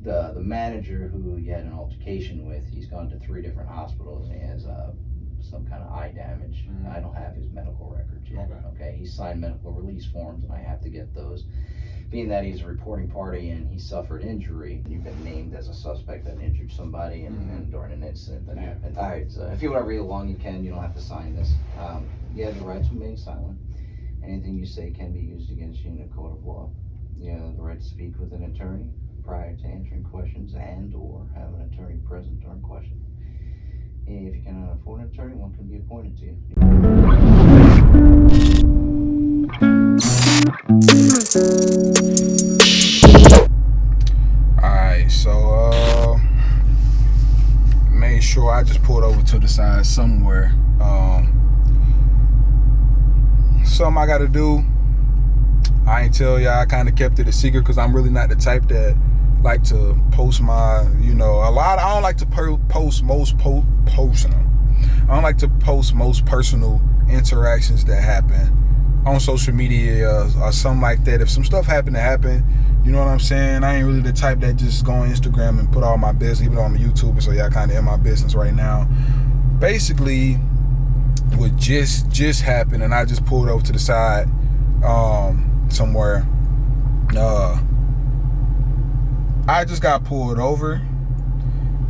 the manager who you had an altercation with, he's gone to 3 different hospitals and he has some kind of eye damage. I don't have his medical records yet. Okay, he signed medical release forms and I have to get those. Being that he's a reporting party and he suffered injury, you've been named as a suspect that injured somebody and during an incident that happened. All right, so if you want to read along, you can. You don't have to sign this. You have the right to remain silent. Anything you say can be used against you in a court of law. You have the right to speak with an attorney prior to answering questions and/or have an attorney present during questions. If you cannot afford an attorney, one can be appointed to you. Alright, so made sure I just pulled over to the side somewhere. Something I gotta do. I ain't tell y'all, I kinda kept it a secret because I'm really not the type that like to post my, I don't like to post most personal. I don't like to post most personal interactions that happen on social media or something like that. If some stuff happened to happen, you know what I'm saying? I ain't really the type that just go on Instagram and put all my business, even though I'm a YouTuber, so y'all kind of in my business right now. Basically, what just happened, and I just pulled over to the side somewhere. I just got pulled over,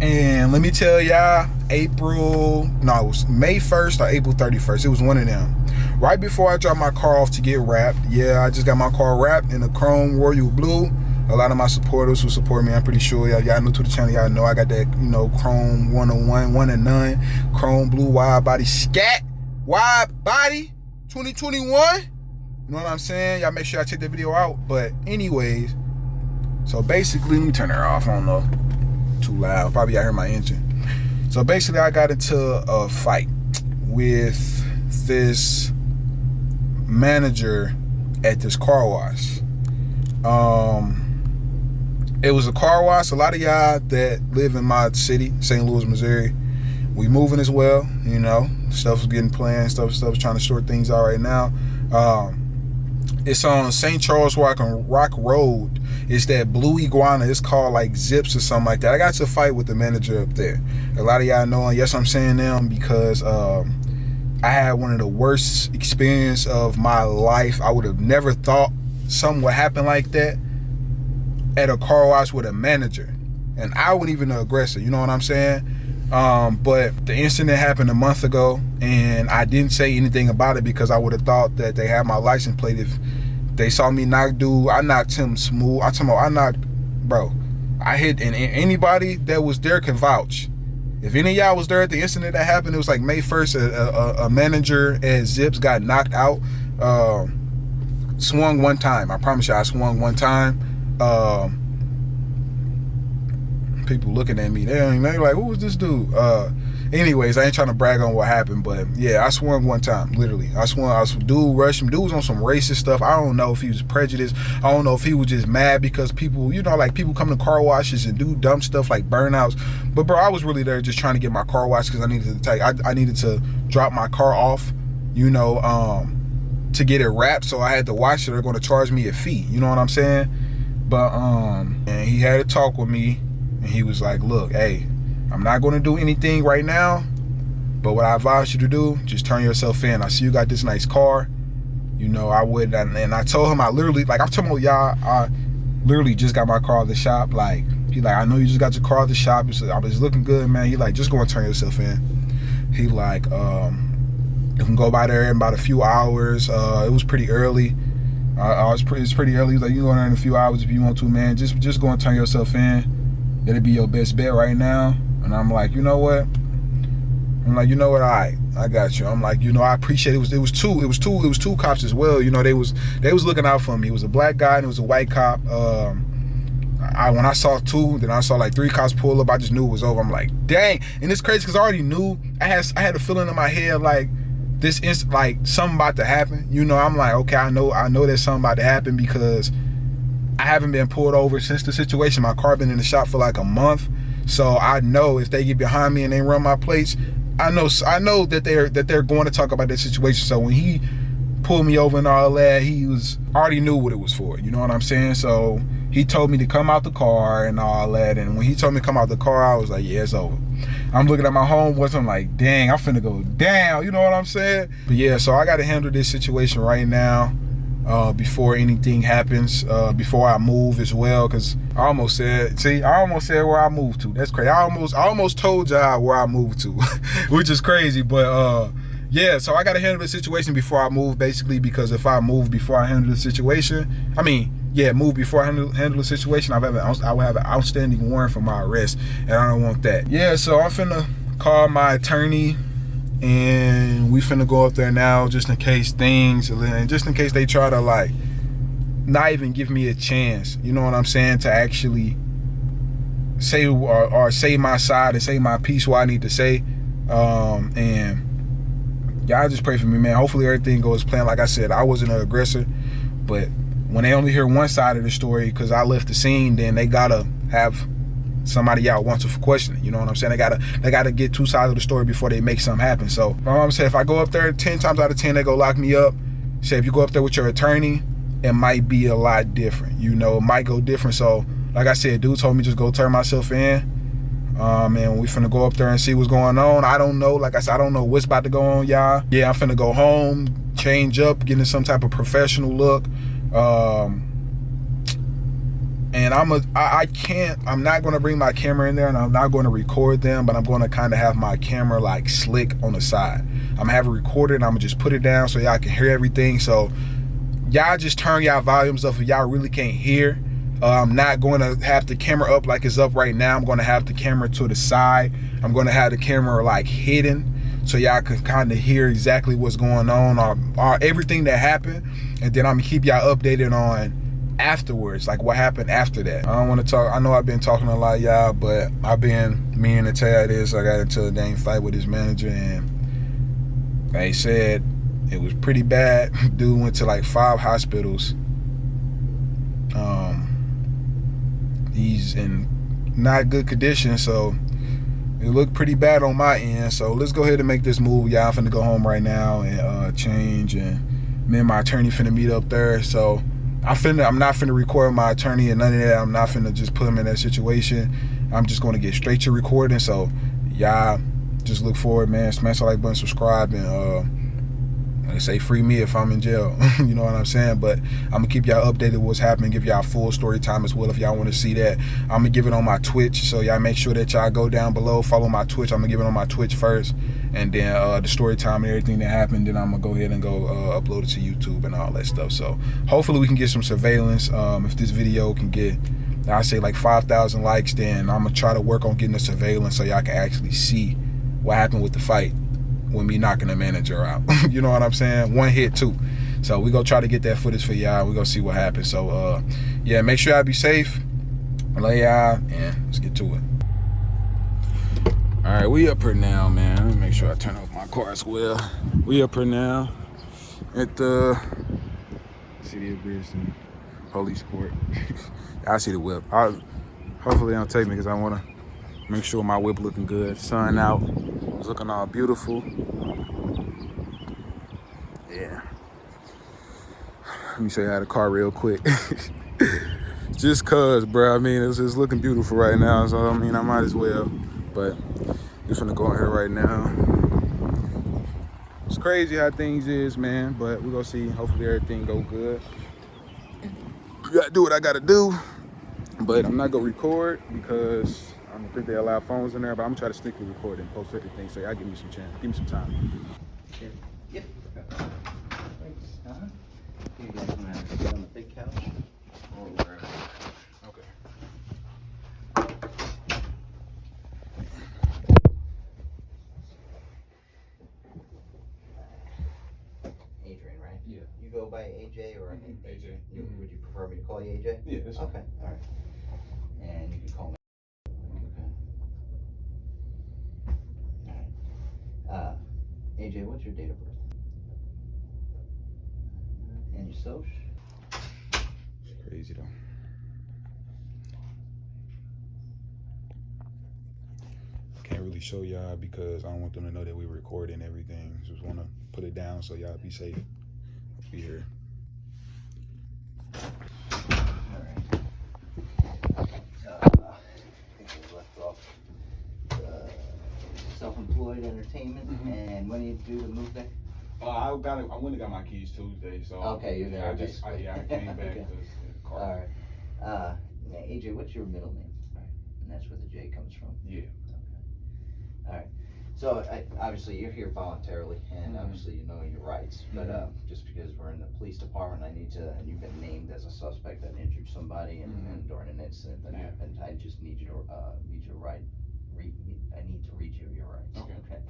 and let me tell y'all, it was May 1st or April 31st. It was one of them. Right before I dropped my car off to get wrapped. Yeah, I just got my car wrapped in a chrome royal blue. A lot of my supporters who support me, I'm pretty sure y'all new to the channel, y'all know I got that, chrome 101, 1 and none, chrome blue wide body scat, wide body 2021. You know what I'm saying? Y'all make sure I check that video out. But anyways, so basically, let me turn her off. I don't know, too loud. Probably y'all hear my engine. So basically, I got into a fight with this manager at this car wash. It was a car wash. A lot of y'all that live in my city, St. Louis, Missouri, we moving as well. Stuff's getting planned. Stuff's trying to sort things out right now. It's on St. Charles Rock Road. It's that blue iguana. It's called like Zips or something like that. I got to fight with the manager up there. A lot of y'all know, and yes, I'm saying them because I had one of the worst experience of my life. I would have never thought something would happen like that at a car wash with a manager. And I wasn't even the aggressor, you know what I'm saying? But the incident happened a month ago, and I didn't say anything about it because I would have thought that they had my license plate. If they saw me knock dude, I knocked him smooth. I hit, and anybody that was there can vouch. If any of y'all was there at the incident that happened, it was like May 1st, a manager at Zips got knocked out, swung one time. I promise you, I swung one time. People looking at me, they're like, who was this dude? Anyways, I ain't trying to brag on what happened, but yeah, I swung one time, literally. Dude rushed him. Dude was on some racist stuff. I don't know if he was prejudiced. I don't know if he was just mad because people, people come to car washes and do dumb stuff like burnouts. But bro, I was really there just trying to get my car washed because I needed to drop my car off, to get it wrapped. So I had to watch it. They're going to charge me a fee. You know what I'm saying? But and he had a talk with me, and he was like, look, hey, I'm not going to do anything right now, but what I advise you to do, just turn yourself in. I see you got this nice car. I would, and I told him, I'm telling y'all, I literally just got my car at the shop. He I know you just got your car at the shop. I was looking good, man. He just go and turn yourself in. He you can go by there in about a few hours. It was pretty early. It's pretty early. He's like, you can go there in a few hours if you want to, man. Just go and turn yourself in. It'll be your best bet right now. And I'm like, you know what? All right, I got you. I'm like, I appreciate it. It was two cops as well. They was looking out for me. It was a black guy and it was a white cop. When I saw two, then I saw like 3 cops pull up. I just knew it was over. I'm like, dang. And it's crazy because I already knew. I had a feeling in my head like something about to happen. I'm like, okay, I know there's something about to happen because I haven't been pulled over since the situation. My car been in the shop for like a month. So I know if they get behind me and they run my plates, I know that they're going to talk about that situation. So when he pulled me over and all that, he already knew what it was for. You know what I'm saying? So he told me to come out the car and all that. And when he told me to come out the car, I was like, yeah, it's over. I'm looking at my homeboys, I'm like, dang, I'm finna go down, you know what I'm saying? But yeah, so I gotta handle this situation right now before anything happens, before I move as well, because I almost said where I moved to. That's crazy. I almost told y'all where I moved to, which is crazy, but yeah, so I gotta handle the situation before I move, basically, because if I move before I handle the situation, move before I handle the situation, I will have an outstanding warrant for my arrest, and I don't want that. Yeah, so I'm finna call my attorney, and we finna go up there now, just in case they try to, like, not even give me a chance, you know what I'm saying, to actually say or say my side and say my piece, what I need to say. And y'all just pray for me, man. Hopefully everything goes planned. Like I said, I wasn't an aggressor, but when they only hear one side of the story because I left the scene, then they gotta have somebody out once for questioning. You know what I'm saying? They gotta get two sides of the story before they make something happen. So my mom said if I go up there 10 times out of 10, they go lock me up. Say if you go up there with your attorney, it might be a lot different. You know, it might go different. So like I said, dude told me just go turn myself in. And we finna go up there and see what's going on. I don't know, like I said, I don't know what's about to go on, y'all. Yeah, I'm finna go home, change up, get in some type of professional look. And I'm not gonna bring my camera in there, and I'm not gonna record them, but I'm gonna kind of have my camera like slick on the side. I'm gonna have it recorded, and I'm gonna just put it down so y'all can hear everything. So y'all just turn y'all volumes up if y'all really can't hear. I'm not going to have the camera up like it's up right now. I'm going to have the camera to the side. I'm going to have the camera like hidden so y'all can kind of hear exactly what's going on or everything that happened. And then I'm going to keep y'all updated on afterwards, like what happened after that. I don't want to talk. I know I've been talking a lot, y'all, but I've been meaning to tell you this. I got into a dang fight with his manager, and they said it was pretty bad. Dude went to like 5 hospitals. He's in not good condition, so it looked pretty bad on my end. So let's go ahead and make this move, y'all. I'm finna go home right now and change, and me and my attorney finna meet up there. So I'm not finna record my attorney and none of that. I'm not finna just put him in that situation. I'm just gonna get straight to recording. So y'all just look forward, man. Smash the like button, subscribe, and they say free me if I'm in jail. You know what I'm saying? But I'm gonna keep y'all updated what's happening, give y'all full story time as well if y'all want to see that. I'm gonna give it on my Twitch, so y'all make sure that y'all go down below, follow my Twitch. I'm gonna give it on my Twitch first, and then the story time and everything that happened, then I'm gonna go ahead and go upload it to YouTube and all that stuff. So hopefully we can get some surveillance. If this video can get, I say, like 5,000 likes, then I'm gonna try to work on getting the surveillance so y'all can actually see what happened with the fight with me knocking the manager out. You know what I'm saying? One hit, too. So we gonna try to get that footage for y'all. We gonna see what happens. So yeah, make sure y'all be safe. I love y'all, and let's get to it. All right, we up here now, man. Let me make sure I turn off my car as well. We up here now at the City of Bridgeton Police Court. I see the whip. Hopefully they don't take me because I want to make sure my whip looking good. Sun out. It's looking all beautiful. Yeah. Let me show you how the car real quick. Just cause, bro. I mean, it's looking beautiful right now. So, I mean, I might as well. But just gonna go in here right now. It's crazy how things is, man. But we're gonna see. Hopefully everything go good. You gotta do what I gotta do. But I'm not gonna record because I don't think they allow phones in there, but I'm gonna try to stick to recording, post everything, so y'all give me some chance, give me some time. Yep. Thanks. You guys want to sit on the big couch or wherever? Okay. Adrian, right? Yeah. You go by AJ or AJ. Would you prefer me to call you AJ? Yeah, that's okay. All right. And you can call me. Okay. All right. AJ, what's your date of birth? And your social? It's crazy though. Can't really show y'all because I don't want them to know that we're recording everything. Just want to put it down so y'all be safe. Be here. All right. Light Entertainment, and when you do the move there? I went and got my keys Tuesday, so. Okay, you're there. I came back Okay. because the car. Alright, now, AJ, what's your middle name? And that's where the J comes from? Yeah. Okay. Alright, so obviously you're here voluntarily, and obviously you know your rights, but just because we're in the police department, and you've been named as a suspect that injured somebody and during an incident that happened, I just need you to I need to read you your rights. Okay.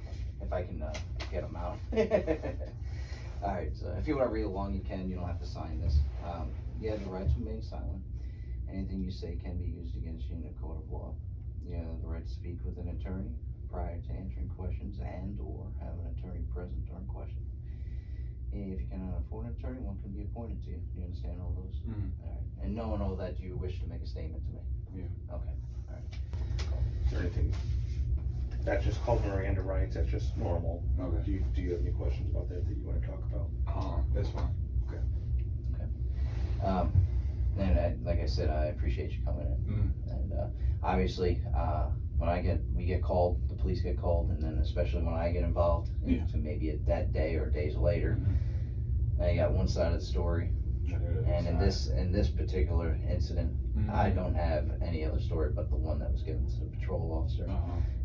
If I can get them out. Alright, so if you want to read along, you can. You don't have to sign this. You have the right to remain silent. Anything you say can be used against you in a court of law. You have the right to speak with an attorney prior to answering questions and/or have an attorney present during questioning. If you cannot afford an attorney, one can be appointed to you. You understand all those? Alright. And knowing all that, you wish to make a statement to me? Yeah. Okay. Alright. Is there anything, that's just called Miranda rights, that's just normal. Okay. Do you have any questions about that you want to talk about? That's fine. And like I said, I appreciate you coming in. And obviously, when we get called, the police get called, and then especially when I get involved, so maybe that day or days later, I got one side of the story. And in this particular incident, I don't have any other story but the one that was given to the patrol officer.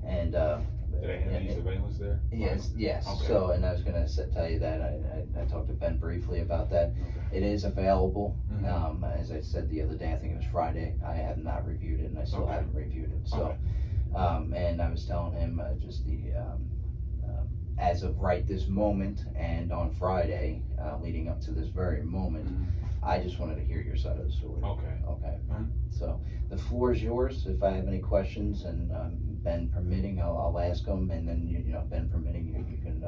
And did they have any surveillance there? Yes. Okay. So, and I was gonna tell you that I talked to Ben briefly about that. It is available. As I said the other day, I think it was Friday. I have not reviewed it, and I still haven't reviewed it. So, and I was telling him just as of right this moment, and on Friday, leading up to this very moment, I just wanted to hear your side of the story. Okay. So the floor is yours. If I have any questions, and Ben permitting, I'll ask them, and then Ben permitting, you can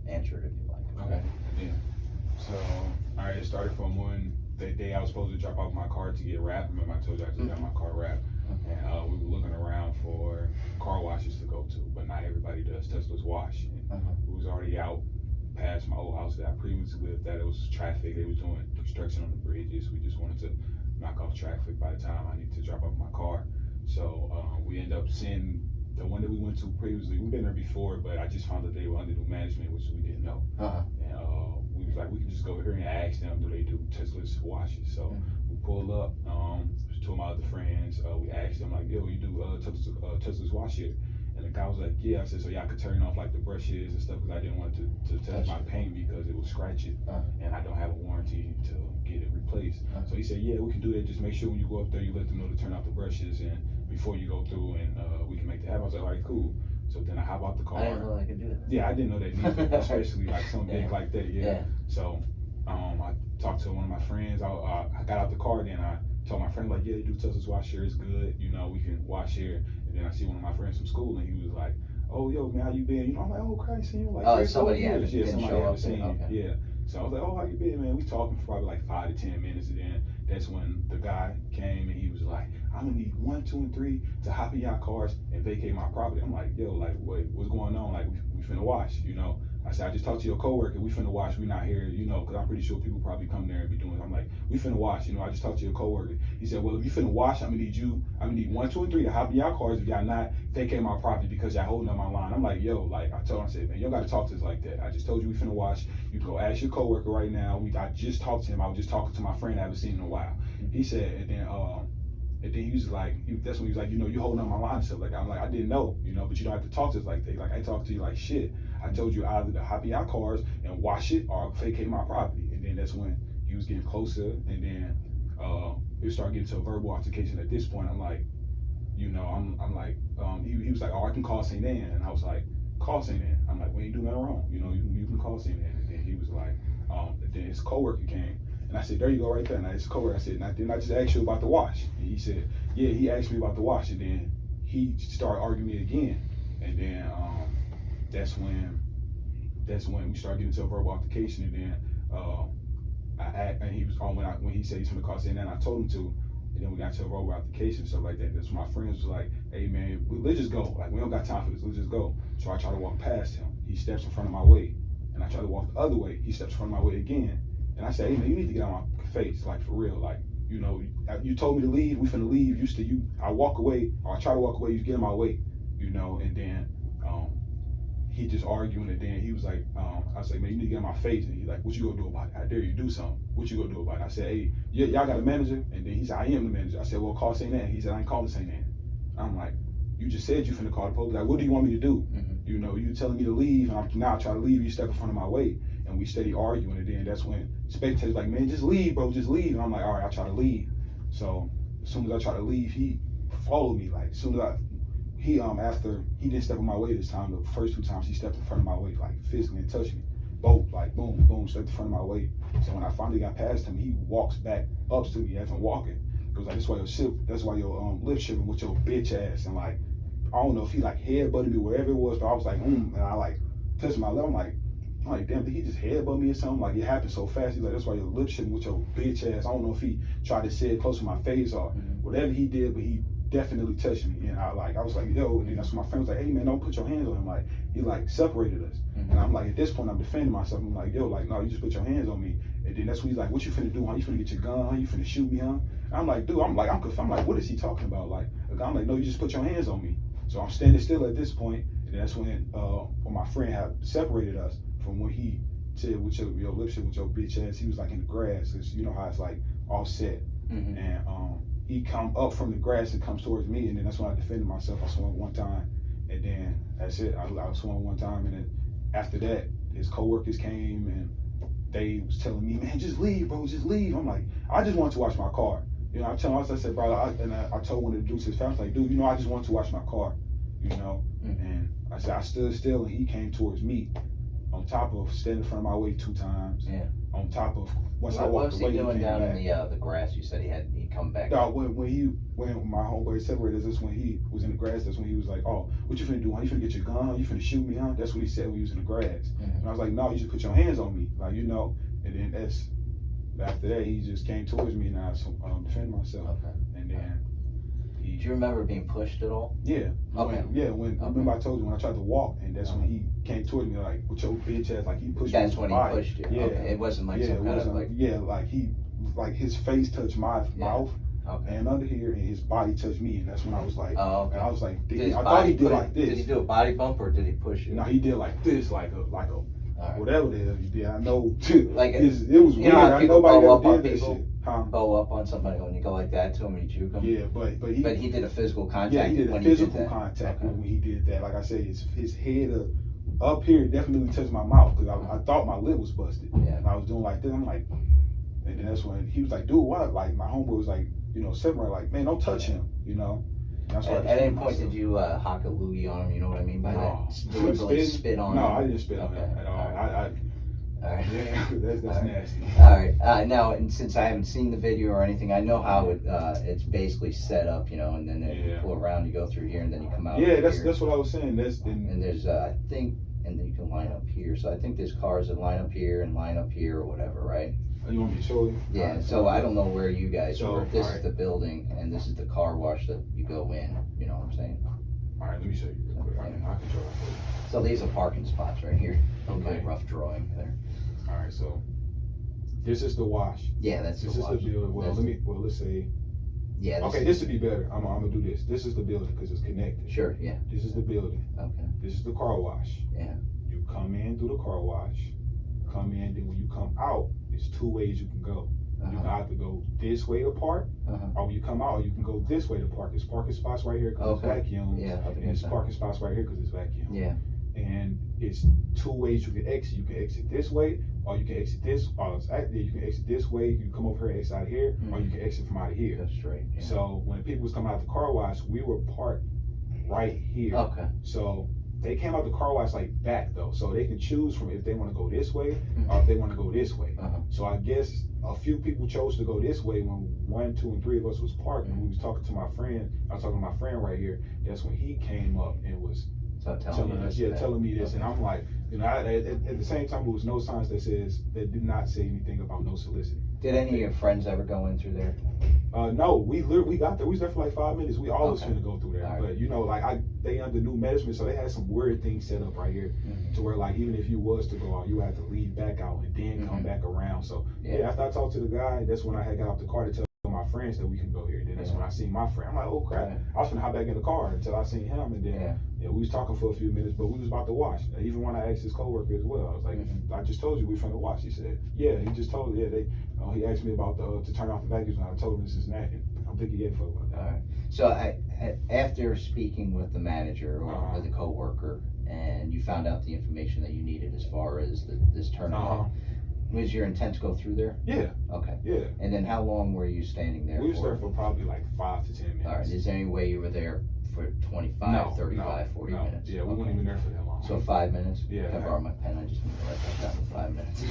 answer it if you like. Okay. Yeah. So, alright, it started from the day I was supposed to drop off my car to get wrapped. Remember I told you I just got my car wrapped. And we were looking around for car washes to go to, but not everybody does Tesla's wash. And we was already out past my old house that I previously lived, that it was traffic. They was doing construction on the bridges. We just wanted to knock off traffic by the time I needed to drop off my car. So we ended up seeing the one that we went to previously. We've been there before, but I just found that they were under new management, which we didn't know. And we was like, we can just go here and ask them, do they do Tesla's washes? So we pulled up, two of my other friends, we asked them like, yo, you do Tesla's wash here? And the guy was like, yeah. I said, so y'all could turn off like the brushes and stuff, because I didn't want to touch my paint because it would scratch it, and I don't have a warranty to get it replaced. So he said, yeah, we can do that. Just make sure when you go up there, you let them know to turn off the brushes and before you go through, and we can make that happen. I was like, all right, cool. So then I hop out the car. I didn't know I could do that. Yeah, I didn't know that either, especially like something big like that. Yeah. So I talked to one of my friends. I got out the car, then I told my friend like, yeah, they do Tesla's wash here. It's good. We can wash here. And then I see one of my friends from school, and he was like, oh, yo, man, how you been? I'm like, oh, Christ, like, somebody haven't seen. Okay. Yeah. So I was like, oh, how you been, man? We talking for probably like 5 to 10 minutes, and then that's when the guy came, and he was like, I'm gonna need 1, 2, and 3 to hop in y'all cars and vacate my property. I'm like, yo, like, what's going on? Like, we finna wash, I said, I just talked to your coworker. We finna wash. We not here, because I'm pretty sure people probably come there and be doing it. I'm like, we finna wash. I just talked to your coworker. He said, well, if you finna wash, I'm gonna need 1, 2, and 3 to hop in y'all cars if y'all not vacate my property because y'all holding up my line. I'm like, yo, like I told him, I said, man, you don't gotta talk to us like that. I just told you we finna wash. You go ask your coworker right now. I just talked to him. I was just talking to my friend I haven't seen in a while. He said, and then he was like, that's when he was like, you holding on my line and stuff. Like, I'm like, I didn't know, but you don't have to talk to us like that. Like, I talk to you like shit. I told you either to hop in your cars and wash it or vacate my property. And then that's when he was getting closer, and then it started getting to a verbal altercation. At this point, I'm like, I'm like, he was like, oh, I can call St. Anne. And I was like, call St. Anne. I'm like, well, you do nothing wrong. You can call St. Anne. And then he was like, then his coworker came. And I said, there you go right there. And his coworker, I said, didn't I just ask you about the wash? And he said, yeah, he asked me about the wash. And then he started arguing me again. And then that's when we started getting into a verbal altercation. And then and he was on when he said he's gonna call St. Anne, I told him to. And then we got into a verbal altercation and stuff like that. That's when my friends was like, hey man, let's just go. Like, we don't got time for this. Let's just go. So I try to walk past him. He steps in front of my way. And I try to walk the other way. He steps in front of my way again. And I said, hey man, you need to get out of my face, like for real. Like, you told me to leave, we finna leave. I walk away, or I try to walk away, you get in my way, and then he just arguing, and then he was like, I said, man, you need to get in my face. And he's like, what you gonna do about it? I dare you do something. What you gonna do about it? I said, hey, y'all got a manager? And then he said, I am the manager. I said, well, call St. Anne. He said, I ain't calling St. Anne. I'm like, you just said you finna call the police. Like, what do you want me to do? You know, you telling me to leave, and I'm now trying to leave, you step in front of my way. And we steady arguing, and then that's when spectators like, man, just leave, bro, just leave. And I'm like, all right, I try to leave. So as soon as I try to leave, he followed me. Like, as soon as after he didn't step in my way this time, the first 2 times he stepped in front of my way, like physically and touched me. Both, like boom, boom, stepped in front of my way. So when I finally got past him, he walks back up to me as I'm walking. He was like, that's why your lip shivering with your bitch ass. And like, I don't know if he like headbutted me, whatever it was, but I was like, and I like touched my lip. I'm like, damn, did he just headbutt me or something? Like, it happened so fast. He's like, that's why your lip shivering with your bitch ass. I don't know if he tried to say it close to my face or whatever he did, but he definitely touched me. And I was like, yo, and then that's when my friend was like, hey man, don't put your hands on him. Like, he like separated us. And I'm like, at this point I'm defending myself. I'm like, yo, like, no, you just put your hands on me. And then that's when he's like, what you finna do, huh? You finna get your gun, huh? You finna shoot me, huh? And I'm like, dude, I'm like, what is he talking about? Like, I'm like, no, you just put your hands on me. So I'm standing still at this point, and that's when my friend had separated us from when he said, with your lip shit, with your bitch ass, he was like in the grass, cause you know how it's like all set. And he come up from the grass and comes towards me, and then that's when I defended myself. I swung one time, and then that's it. I swung one time, and then after that, his coworkers came and they was telling me, man, just leave, bro, just leave. I'm like, I just want to wash my car. You know, I said, bro, I told one of the dudes, his family, like, dude, you know, I just want to wash my car, you know. And I said, I stood still, and he came towards me, on top of standing in front of my way 2 times. Yeah. On top of once I walked away, what was he doing down back. in the grass? You said he come back. No, when my homeboy separated us, that's when he was in the grass. That's when he was like, oh, what you finna do? Huh? You finna get your gun? Huh? You finna shoot me? Huh? That's what he said when he was in the grass. And I was like, no, you just put your hands on me, like, you know. And then after that, he just came towards me, and I defended myself. Okay. And then do you remember being pushed at all? Yeah. Okay. Remember I told you when I tried to walk, and that's when he came towards me, like, with your bitch ass, like he pushed me. That's when he pushed you. Yeah. Okay. It wasn't like some kind of like. Yeah, like he, like his face touched my mouth. Okay. And under here, and his body touched me, and that's when I was like, and I was like, I thought he did like this. Did he do a body bump, or did he push you? No, he did like this, like a whatever the hell he did. I know, like it was weird. Know Nobody bow ever up did on that people, shit. Huh? Bow up on somebody when you go like that to him and you juke him. Yeah, but he did a physical contact. Yeah, he did when a physical he did that. contact when he did that. Like I said, his head up here definitely touched my mouth, because I thought my lip was busted. Yeah. And I was doing like this. I'm like, and then that's when he was like, dude, what? Like, my homeboy was like, you know, separated, like, man, don't touch him, you know. At any point did you hock a loogie on him? You know what I mean by that? Deliberately spit on him? No, I didn't spit on him at all. All right. Yeah, that's nasty. All right. Now, and since I haven't seen the video or anything, I know how it's basically set up, you know, and then you pull around, you go through here, and then you come out. Yeah, that's what I was saying. And there's I think, and then you can line up here. So I think there's cars that line up here and line up here or whatever, right? You want me to show you? Yeah. Right, so I don't know where you guys were. If this is the building and this is the car wash that you go in. You know what I'm saying? All right, let me show you real quick. I can show that for you. So these are parking spots right here. Okay. Rough drawing there. All right, so this is the wash. Yeah, that's the wash. This is the building. Let's say. Yeah. Okay, this would be better. I'm gonna do this. This is the building because it's connected. Sure. Yeah. This is the building. Okay. This is the car wash. Yeah. You come in through the car wash. Come in, then when you come out, there's 2 ways you can go. You can either go this way to park, or when you come out, you can go this way to park. There's parking spots right here because it's vacuum. Yeah. And there's parking spots right here because it's vacuum. Yeah. And it's 2 ways you can exit. You can exit this way, or you can exit this. You can exit this way. You can come over here and exit out of here, or you can exit from out of here. That's straight. Yeah. So when people was coming out the car wash, we were parked right here. Okay. So they came out the car wash like back though, so they can choose from if they want to go this way or if they want to go this way. So I guess a few people chose to go this way when 1, 2, and 3 of us was parked. And we was talking to my friend. I was talking to my friend right here. That's when he came up and was telling me this, and I'm like, you know, at the same time, there was no signs that did not say anything about no soliciting. Did any of your friends ever go in through there? No, we got there. We was there for like 5 minutes. We always finna go through there, right. But you know, like they under new management, so they had some weird things set up right here, to where like even if you was to go out, you had to leave back out and then come back around. So after I talked to the guy, that's when I had got off the car to tell my friend said we can go here. Then that's when I seen my friend. I'm like, oh crap. I was finna hop back in the car until I seen him, and then we was talking for a few minutes, but we was about to watch. Even when I asked his coworker as well, I was like, I just told you we finna watch. He said, yeah, he just told he asked me about to turn off the vacuums, and I told him this is that. I'm thinking yeah, fuck about that. All right. So after speaking with the manager or with a coworker, and you found out the information that you needed as far as this turn off, was your intent to go through there? Yeah. Okay. Yeah. And then how long were you standing there? We were there for probably like 5 to 10 minutes. All right. Is there any way you were there for 25, 35, 40 minutes? Yeah, we weren't even there for that long. So 5 minutes? Yeah. Can I borrow my pen? I just need to write that down for 5 minutes.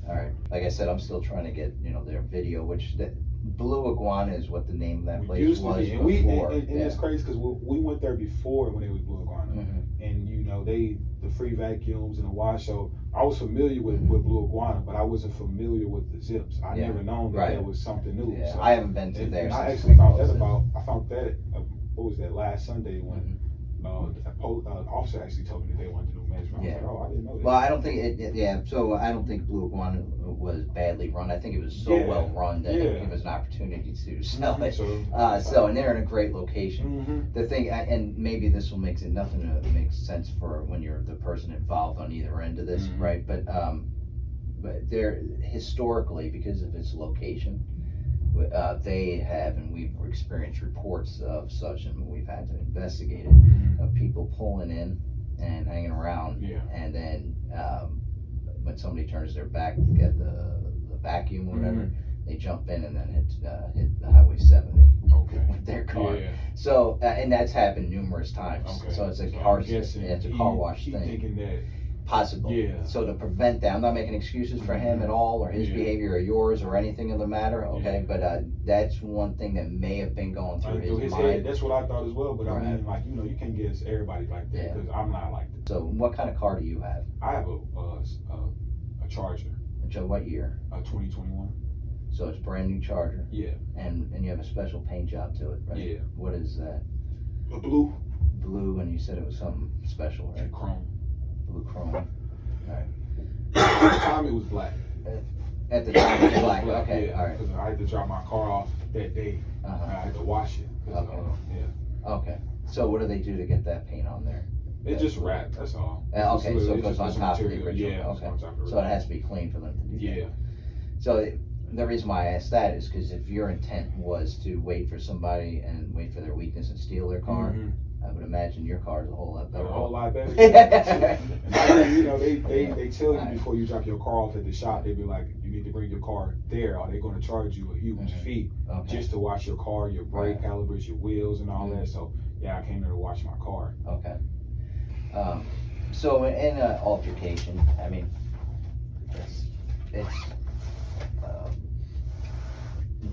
All right. Like I said, I'm still trying to get, their video, which Blue Iguana is what the name of that place was before. And it's crazy because we went there before when it was Blue Iguana. And, the free vacuums and the wash. So I was familiar with Blue Iguana, but I wasn't familiar with the zips. I never known that there was something new. Yeah. So I haven't been to there. I actually found that what was that, last Sunday when an officer actually told me that they wanted to do measurement. I was like, oh, I didn't know that. Well, I don't think so I don't think Blue Iguana was badly run. I think it was so well run that it gave us an opportunity to sell it. So and they're in a great location. The thing, and maybe this will make nothing makes sense for when you're the person involved on either end of this, right? But they're historically, because of its location, they have, and we've experienced reports of such, and we've had to investigate it, of people pulling in and hanging around, and then when somebody turns their back to get the vacuum or whatever, they jump in and then hit the Highway 70 with their car. So and that's happened numerous times. So it's a car wash thing. Thinking that possible. So to prevent that, I'm not making excuses for him at all, or his behavior, or yours, or anything of the matter. Okay, but that's one thing that may have been going through his mind. Head. That's what I thought as well. But I mean, like you can't get everybody like that because I'm not like that. So what kind of car do you have? I have a Charger. So what year? 2021. So it's brand new Charger. Yeah. And you have a special paint job to it, right? Yeah. What is that? A blue. Blue, and you said it was something special, right? Chrome. Blue chrome. All right. At the time it was black. At the time it was black. Okay. All right. Because I had to drop my car off that day. I had to wash it. Okay. So what do they do to get that paint on there? It's just wrapped. That's all. Okay. So it goes on top of the original. Yeah. Okay. So it has to be clean for them to do that. Yeah. So the reason why I asked that is because if your intent was to wait for somebody and wait for their weakness and steal their car, I would imagine your car is a whole lot better. A whole lot better. They tell you before you drop your car off at the shop, they be like, you need to bring your car there, or they're going to charge you a huge fee just to wash your car, your brake calipers, your wheels, and all that. So I came there to wash my car. Okay. So in an altercation, I mean, it's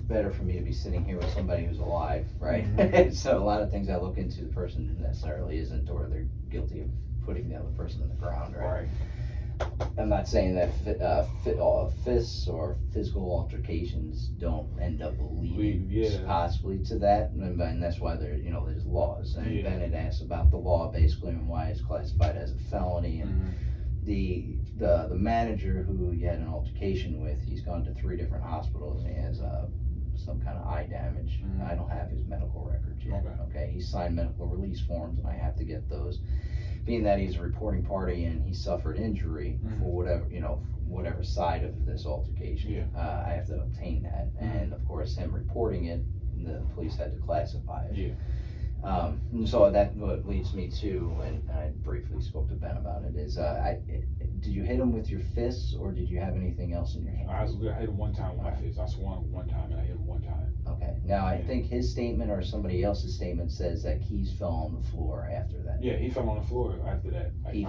better for me to be sitting here with somebody who's alive, right? So a lot of things I look into, the person necessarily isn't, or they're guilty of putting the other person in the ground, right? I'm not saying that fists or physical altercations don't end up leading possibly to that, and that's why there's laws. And Bennett asked about the law basically and why it's classified as a felony. And the manager who you had an altercation with, he's gone to 3 different hospitals and he has some kind of eye damage. I don't have his medical records yet. Okay, he signed medical release forms and I have to get those. Being that he's a reporting party and he suffered injury for whatever side of this altercation, I have to obtain that. And of course, him reporting it, the police had to classify it. And so that leads me to, and I briefly spoke to Ben about it, is did you hit him with your fists or did you have anything else in your hand? I hit him one time with my fist. I swung one time and I hit him one time. Okay. Now I think his statement or somebody else's statement says that 𝐒𝐤𝐤𝐞 fell on the floor after that. Yeah, he fell on the floor after that. He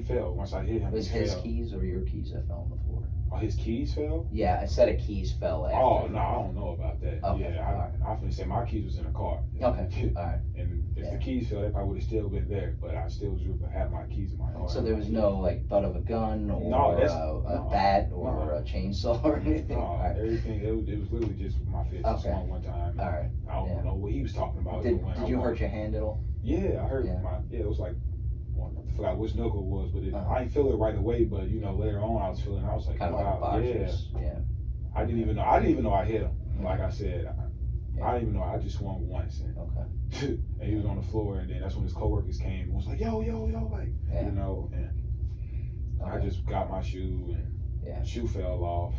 fell. Once I hit him, was his keys or your keys that fell on the floor? Oh, his keys fell? Yeah, a set of keys fell after. Oh, no, I don't know about that. Okay. I finna say my keys was in the car. Okay, all right. And if the keys fell, they probably would have still been there, but I still had my keys in my car. So there was no butt of a gun or a bat or a chainsaw or anything? No, everything, it was literally just my fist. I swung one time. All right. I don't know what he was talking about. Did you hurt your hand at all? Yeah, I hurt it was like, I forgot which knuckle it was, but I didn't feel it right away, but later on I was like, kind of wow, like a boxer's, I didn't even know I hit him. Like I said, I didn't even know. I just swung once, and, Okay. and he was on the floor, and then that's when his coworkers came and was like, yo, like, Yeah. you know, and I just got my shoe, and shoe fell off.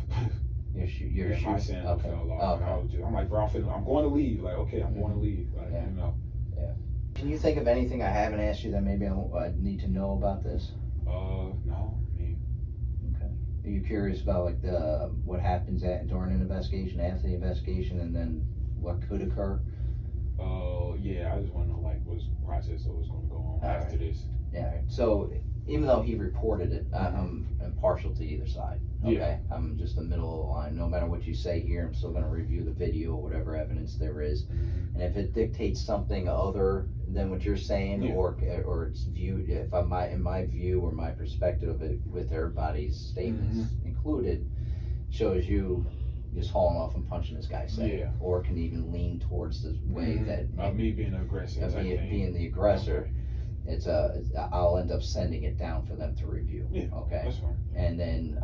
Your shoe. My sandal fell off. And I was I'm like, bro, I'm going to leave. Like, okay, I'm going to leave. Like, you know. Yeah. Can you think of anything I haven't asked you that maybe I need to know about this? No. I mean, okay. Are you curious about like what happens during an investigation, after the investigation, and then what could occur? Yeah. I just want to know like what's the process of what's going to go on after this. Yeah. So even though he reported it, I'm impartial to either side. Okay. Yeah. I'm just the middle line. No matter what you say here, I'm still going to review the video or whatever evidence there is. And if it dictates something other than what you're saying, or it's viewed, if in my view or my perspective of it, with everybody's statements included, shows you just hauling off and punching this guy's head, or can even lean towards the way that me being aggressive, being the aggressor. I'll end up sending it down for them to review. Yeah, okay. That's fine. And then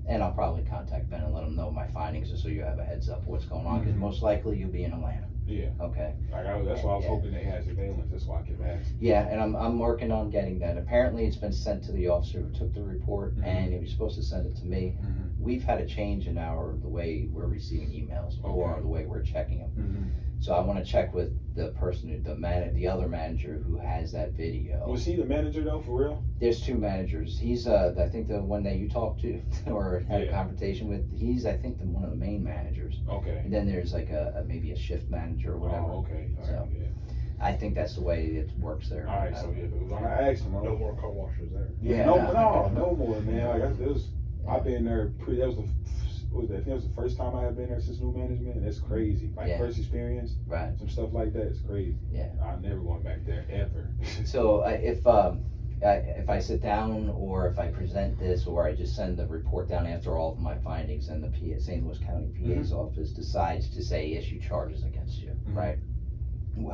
and I'll probably contact Ben and let him know my findings, just so you have a heads up of what's going on, because most likely you'll be in Atlanta. Yeah. Okay. That's why I was hoping they had surveillance. That's why I kept asking. Yeah, and I'm working on getting that. Apparently, it's been sent to the officer who took the report, and he was supposed to send it to me. We've had a change in the way we're receiving emails, or the way we're checking them. So I want to check with the person, the other manager who has that video. Was he the manager though, for real? There's two managers. He's I think the one that you talked to or had a confrontation with. He's I think one of the main managers. Okay. And then there's like maybe a shift manager or whatever. Oh, okay. So I think that's the way it works there. All right. So when I asked him, No more car washers there. Yeah. No more, man. Like I've been there. I think it was the first time I had been there since new management, and it's crazy. Like first experience, some stuff like that, it's crazy. Yeah. I'm never going back there ever. So if I sit down, or if I present this, or I just send the report down after all of my findings, and the St. Louis County PA's office decides to say issue charges against you, right?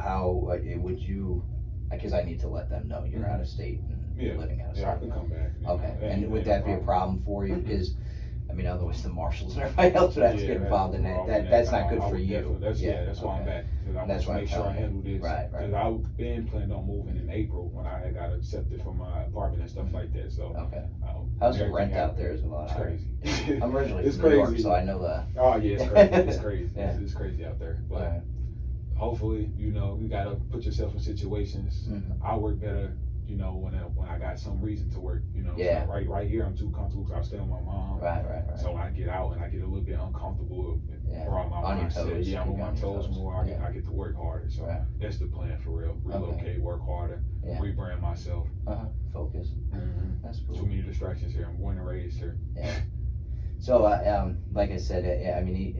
How would you? Because I need to let them know you're out of state and you're living out of state. Yeah, I can come back. Okay. And would that be a problem for you? Because I mean, otherwise the marshals and everybody else would have to get involved in that. That's not good for you. That's why I'm back. I want to make sure I handle this. Right. Because I've been planning on moving in April when I got accepted from my apartment and stuff like that. So how's the rent out there? Is a lot. It's crazy. I'm originally it's from crazy. New York, so I know that. Oh yeah, it's crazy. It's crazy. It's crazy out there. But hopefully, you gotta put yourself in situations. I work better. When I got some reason to work, Yeah. So right here I'm too comfortable because I stay with my mom. Right. So when I get out and I get a little bit uncomfortable, on my on your toes. Yeah, I'm on my toes more. I get to work harder. So that's the plan for real. Relocate, work harder, rebrand myself. Focus. That's cool. Too many distractions here. I'm born and raised here. Yeah. So like I said, I mean,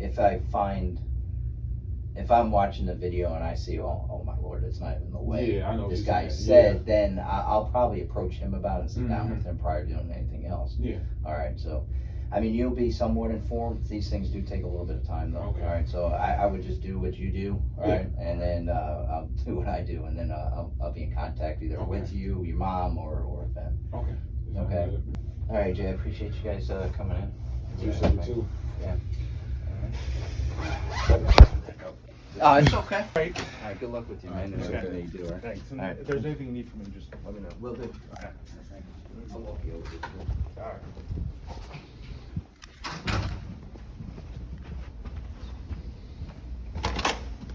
if I'm watching the video and I see, oh my Lord, it's not even the way I know this guy said, then I'll probably approach him about it and sit down with him prior to doing anything else. Yeah. All right. So, I mean, you'll be somewhat informed. These things do take a little bit of time, though. Okay. All right. So I would just do what you do. All right. And then I'll do what I do, and then I'll be in contact either with you, your mom, or them. Okay. Okay. All right, Jay. I appreciate you guys coming in. Appreciate you too. Yeah. All right. Oh, it's okay. All right, good luck with you, man. Okay. Everything you do, all right? Thanks. And All right. if there's anything you need from me, just let me know. Will do. All right. I'll walk you over this. All right.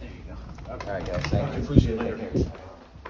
There you go. All right, guys. Thank you. Appreciate it. Take care.